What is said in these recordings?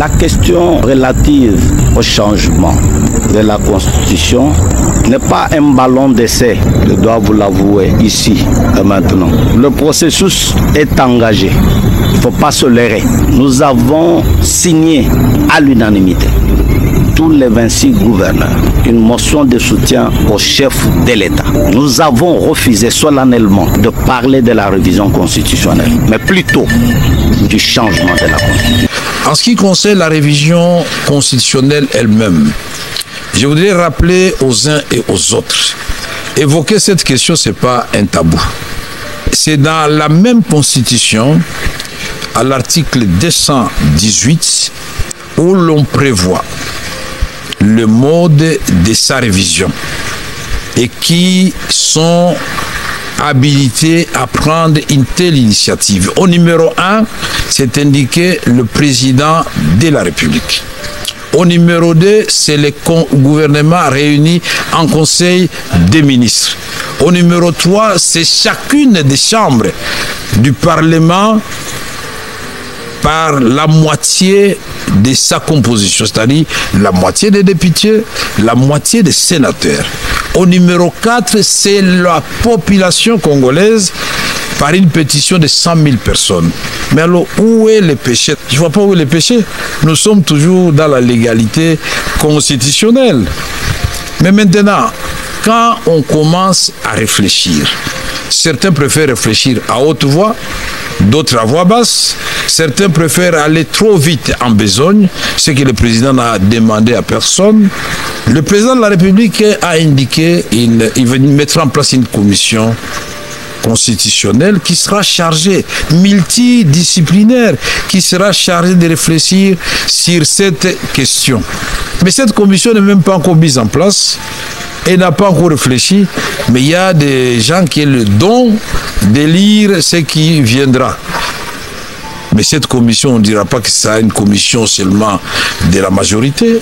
La question relative au changement de la Constitution n'est pas un ballon d'essai, je dois vous l'avouer ici et maintenant. Le processus est engagé, il ne faut pas se leurrer. Nous avons signé à l'unanimité, tous les 26 gouverneurs, une motion de soutien au chef de l'État. Nous avons refusé solennellement de parler de la révision constitutionnelle, mais plutôt du changement de la Constitution. En ce qui concerne la révision constitutionnelle elle-même, je voudrais rappeler aux uns et aux autres, évoquer cette question, ce n'est pas un tabou. C'est dans la même Constitution, à l'article 218, où l'on prévoit le mode de sa révision et qui sont habilités à prendre une telle initiative. Au numéro 1, c'est indiqué le président de la République. Au numéro 2, c'est le gouvernement réuni en conseil des ministres. Au numéro 3, c'est chacune des chambres du Parlement par la moitié de sa composition, c'est-à-dire la moitié des députés, la moitié des sénateurs. Au numéro 4, c'est la population congolaise par une pétition de 100 000 personnes. Mais alors, où est le péché? Je ne vois pas où est le péché. Nous sommes toujours dans la légalité constitutionnelle. Mais maintenant, quand on commence à réfléchir, certains préfèrent réfléchir à haute voix, d'autres à voix basse. Certains préfèrent aller trop vite en besogne, ce que le président n'a demandé à personne. Le président de la République a indiqué qu'il va mettre en place une commission constitutionnelle qui sera chargée, multidisciplinaire, qui sera chargée de réfléchir sur cette question. Mais cette commission n'est même pas encore mise en place. Et n'a pas encore réfléchi, mais il y a des gens qui ont le don de lire ce qui viendra. Mais cette commission, on ne dira pas que c'est une commission seulement de la majorité.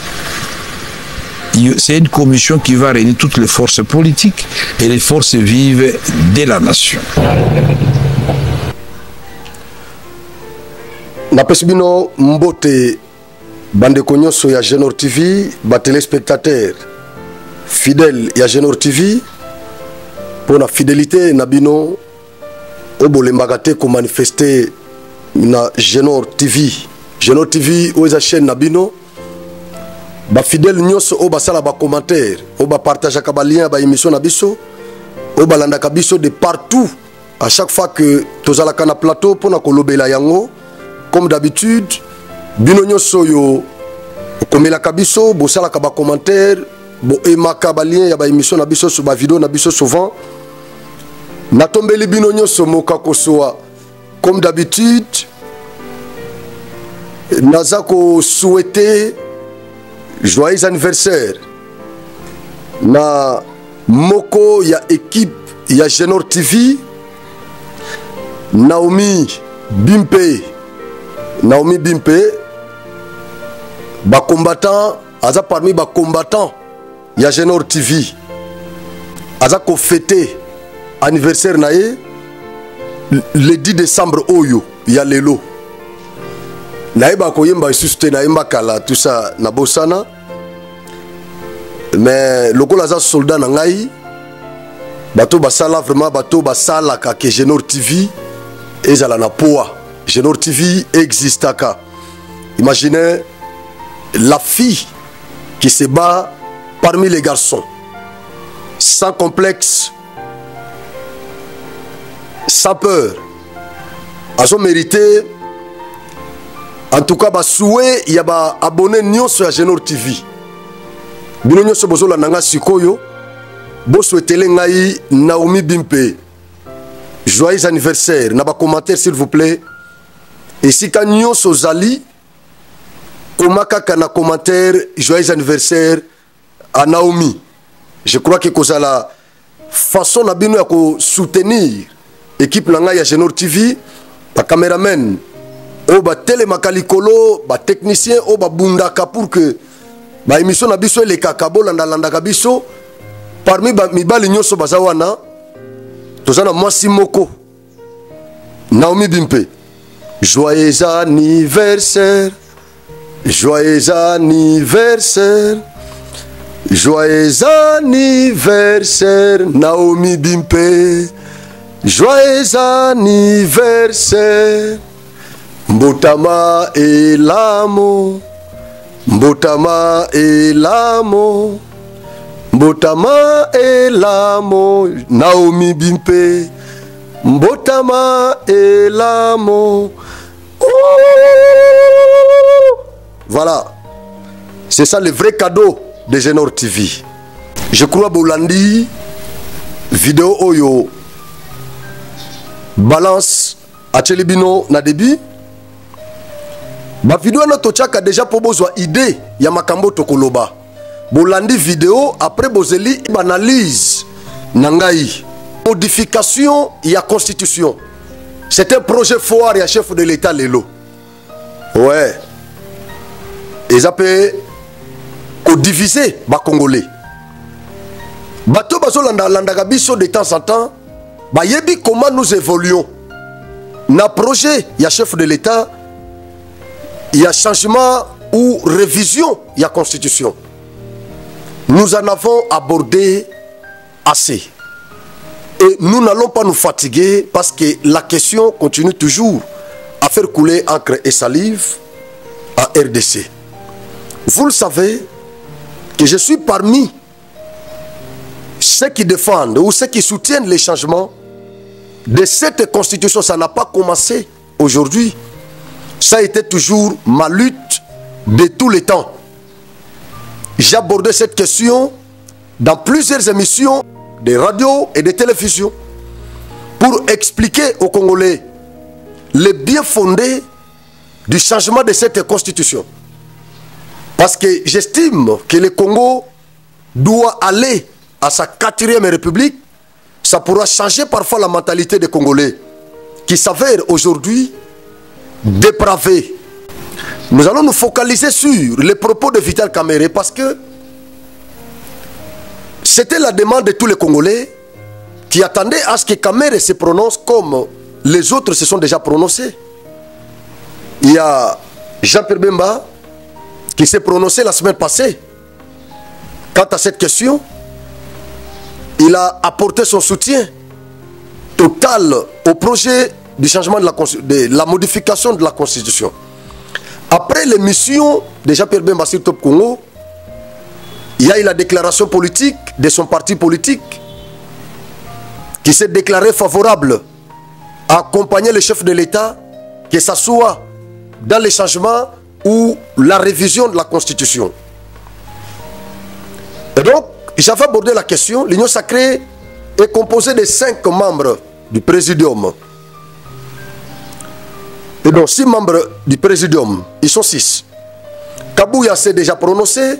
C'est une commission qui va réunir toutes les forces politiques et les forces vives de la nation. Napesibino mbote bandeko nyonso ya Genor TV, ba téléspectateurs fidèle ya Genor TV pour la fidélité nabino obolembaka te ko manifester na Genor TV. Genor TV oza chaîne nabino ba fidèle nyonso o basala ba commentaire o ba partager ka ba lien ba émission na biso o balanda ka biso de partout à chaque fois que tozalaka na plateau pour na kolobela yango comme d'habitude bino nyonso yo komela ka biso bosala ka ba commentaire bo emaka balien ya ba émission na biso sur ba vidéo na biso souvent natombeli bino nyonso moka kosoa comme d'habitude nazako souhaiter joyeux anniversaire na moko ya équipe ya Genor TV Naomi Bimpe ba combattant aza parmi ba combattants ya Genor TV aza ko fêter anniversaire na ye le 10 décembre oyo ya lelo na yeba ko yemba susute na yemba kala tout ça na bosana mais lokola aza soldat na ngai bato basala vraiment bato basala ka ke Genor TV ezala na poa Genor TV existaka. Imaginez la fille qui se bat parmi les garçons, sans complexe, sans peur. À son mérité, en tout cas, souhait, il y a abonné nyonso à Genor TV. Bino nyonso bozola nanga sikoyo, bo souhaitele ngai Naomi Bimpe. Joyeux anniversaire. N'a pas commentaire s'il vous plaît. Et si quand nyonso zali, komaka kana commentaire joyeux anniversaire à Naomi. Je crois que c'est la façon na bino ya ko soutenir équipe langa ya Genor TV, ba caméraman, o ba télémakalikolo, ba technicien, o ba bundaka pour que ba émission na biso le kakabo landa kabiso parmi ba mibali nyonso bazawana tozana mwasi moko Naomi Bimpe. Joyeux anniversaire Joyeux anniversaire, joyeux anniversaire, Naomi Bimpe. Joyeux anniversaire, Mbotama Elamo, Mbotama Elamo, Mbotama Elamo, Naomi Bimpe, Mbotama Elamo. Voilà, c'est ça le vrai cadeau de Genor TV. Je crois Bolandi, vidéo Oyo, balance à Tchelibino na début. Ma vidéo na tochaka déjà pour besoin idée ya makambo tokoloba. Bolandi vidéo après bozeli analyse nangai. Modification ya constitution. C'est un projet fort ya chef de l'État Lelo. Ouais. Ils appellent diviser les Congolais. Bato bazo landa biso de temps en temps. Ba yebi comment nous évoluons. Na projet, il y a chef de l'État, il y a changement ou révision, il y a constitution. Nous en avons abordé assez. Et nous n'allons pas nous fatiguer parce que la question continue toujours à faire couler encre et salive à RDC. Vous le savez que je suis parmi ceux qui défendent ou ceux qui soutiennent les changements de cette constitution. Ça n'a pas commencé aujourd'hui. Ça a été toujours ma lutte de tous les temps. J'ai abordé cette question dans plusieurs émissions de radio et de télévision pour expliquer aux Congolais le bien fondé du changement de cette constitution. Parce que j'estime que le Congo doit aller à sa 4e république. Ça pourra changer parfois la mentalité des Congolais qui s'avèrent aujourd'hui dépravés. Nous allons nous focaliser sur les propos de Vital Kamerhe parce que c'était la demande de tous les Congolais qui attendaient à ce que Kamerhe se prononce comme les autres se sont déjà prononcés. Il y a Jean-Pierre Bemba qui s'est prononcé la semaine passée. Quant à cette question, il a apporté son soutien total au projet du changement de la modification de la Constitution. Après l'émission de Jean-Pierre Bemba sur Top Congo, il y a eu la déclaration politique de son parti politique qui s'est déclaré favorable à accompagner le chef de l'État, que ce soit dans les changements ou la révision de la Constitution. Et donc, j'avais abordé la question. L'Union sacrée est composée de 5 membres du Présidium. Et donc, 6 membres du Présidium, ils sont 6. Kabouya s'est déjà prononcé,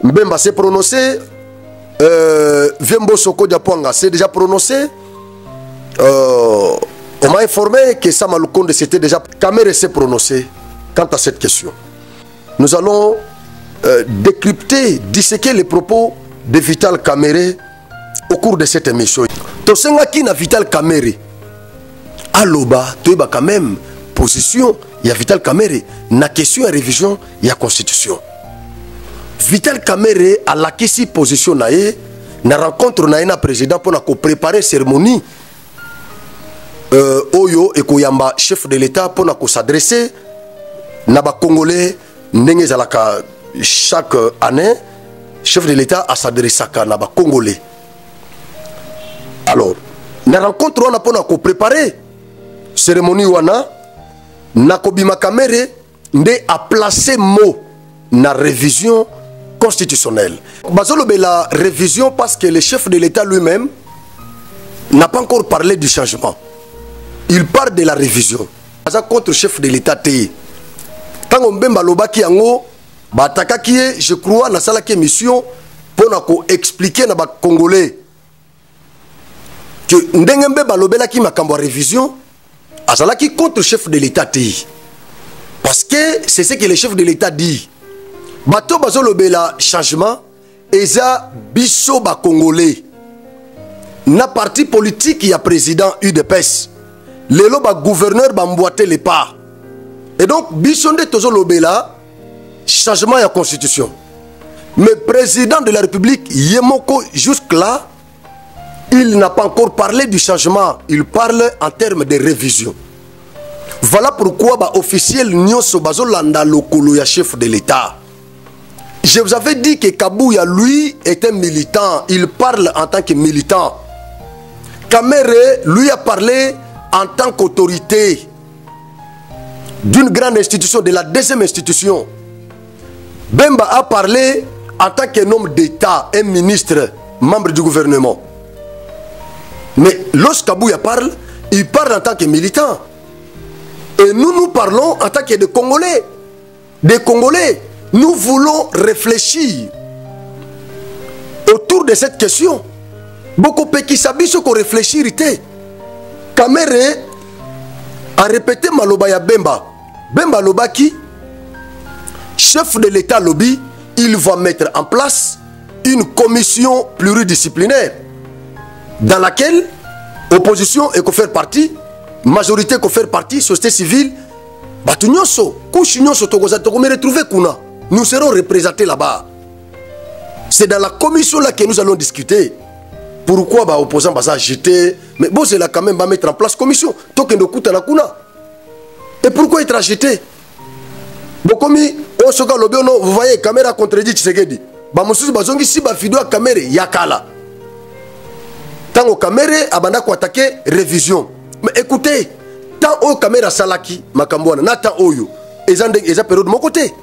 Mbemba s'est prononcé, Viembo Soko Diapwanga s'est déjà prononcé. On m'a informé que Sama Lukonde s'était déjà... Kamerhe s'est prononcé quant à cette question. Nous allons décrypter, disséquer les propos de Vital Kamerhe au cours de cette émission. Tosenga qui na Vital Kamerhe aloba toyeba quand même position il y a Vital Kamerhe na question et révision il y a constitution. Vital Kamerhe a la kisi position nae na rencontre nae na président pour na ko préparer cérémonie oyo et koyamba chef de l'État pour na ko s'adresser na ba Congolais ndenge zalaka chaque année. Chef de l'État a s'adressé à Naba Congolais. Alors, la rencontre on a pour préparer cérémonie wana Nakobima Kamerhe nde a placé mot na révision constitutionnelle. Bazolobe la révision parce que le chef de l'État lui-même n'a pas encore parlé du changement. Il parle de la révision. Baza contre chef de l'État té. Tango mbemba lobaki yango Batakaki, je crois, na salaki émission pour expliquer na ba Congolais que ndengembe balobelaki makambo révision azalaki contre le chef de l'État té. Parce que c'est ce que le chef de l'État dit. Bato bazolobela changement eza biso ba Congolais. Na parti politique y a président UDPS. Lelo ba gouverneur ba mboité les pas. Et donc biso nde tozolobela changement de la constitution. Mais président de la République, Yemoko, jusque-là, il n'a pas encore parlé du changement. Il parle en termes de révision. Voilà pourquoi officiel Nyonso Bazolanda Lokolo ya chef de l'État. Je vous avais dit que Kabouya, lui, est un militant. Il parle en tant que militant. Kamere, lui, a parlé en tant qu'autorité d'une grande institution, de la deuxième institution. Bemba a parlé en tant qu'un homme d'État, un ministre, membre du gouvernement. Mais lorsque Kabouya parle, il parle en tant que militant. Et nous parlons en tant que des Congolais. Des Congolais. Nous voulons réfléchir autour de cette question. Beaucoup de qui savent ce qu'on réfléchit. Kamere a répété Maloba ya Bemba. Bemba Lobaki, chef de l'État lobby, il va mettre en place une commission pluridisciplinaire dans laquelle opposition est qu'on fait partie, majorité qu'on fait partie, société civile, nous serons représentés là-bas. C'est dans la commission là que nous allons discuter. Pourquoi l'opposant va s'agiter? Mais bon, c'est là quand même va mettre en place commission. Et pourquoi être agité? Vous voyez, caméra contredit Tshisekedi. Si vidéo caméra yakala. Tant caméra abanda ko attaquer révision. Mais écoutez, tant au caméra salaki makambwana na tant oyo. Eza période de mon côté.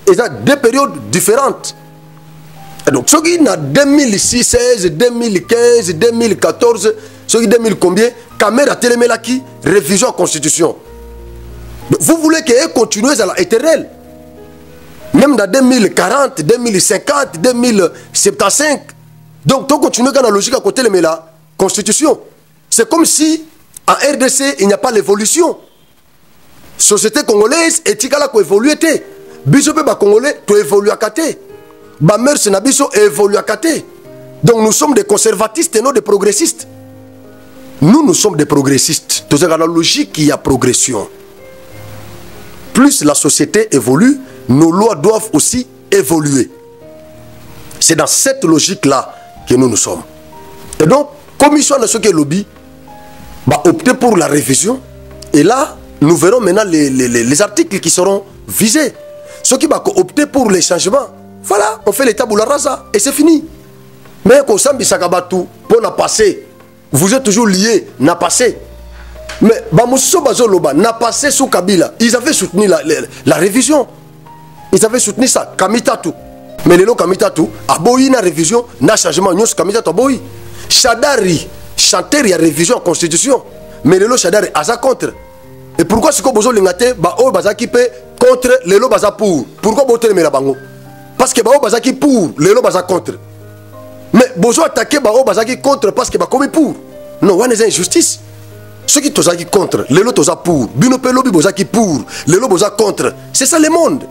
Eza deux périodes différentes. Et donc, ce qui est en 2016, 2015, 2014, ce qui est 2000 combien, caméra télémélaki, révision constitution. Donc, vous voulez qu'elle continue à l'éternel. Même dans 2040, 2050, 2075. Donc, tu continues dans la logique à côté de la constitution. C'est comme si en RDC, il n'y a pas l'évolution. Société congolaise, éthique là qui évolue. Bisope congolais, tu évolues à côté. Ma mère, c'est Nabiso évolue à côté. Donc nous sommes des conservatistes et non des progressistes. Nous sommes des progressistes. Dans la logique, il y a progression. Plus la société évolue, nos lois doivent aussi évoluer. C'est dans cette logique-là que nous sommes. Et donc, commission de ce qui est lobby va opter pour la révision. Et là, nous verrons maintenant les articles qui seront visés. Ceux qui vont opter pour les changements. Voilà, on fait l'état boula rasa et c'est fini. Mais quand Sambi Sakabatu, pour n'a passé, vous êtes toujours liés, n'a passé. Mais Bamousso Bazoloba n'a passé sous Kabila. Ils avaient soutenu la révision. Ils avaient soutenu ça, Kamitatu. Mais les lots Kamitatu, Aboyi na révision, na changement, Nyos Kamitatu Aboyi. Chadari, chanteur, il y a révision en constitution. Mais les lots Chadari, Aza contre. Et pourquoi ce que Bozo Lingate, Bao Bazaki contre, les lots Baza pour. Pourquoi Bozo Lingate Bango? Parce que Bao Bazaki pour, les lots Baza contre. Mais Bozo attaqué Bao Bazaki contre parce que Bakomi pour. Non, on est injustice. Ceux qui sont contre, les lots sont pour. Binope Lobi Bozaki pour, les lots Boza contre. C'est ça le monde.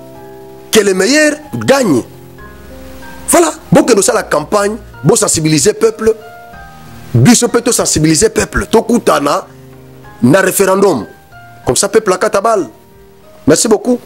Que les meilleurs gagnent. Voilà. Bon que nous ça la campagne, bon sensibiliser le peuple. Biso peut sensibiliser le peuple. Tokutana, na référendum. Comme ça, peuple à katabal. Merci beaucoup.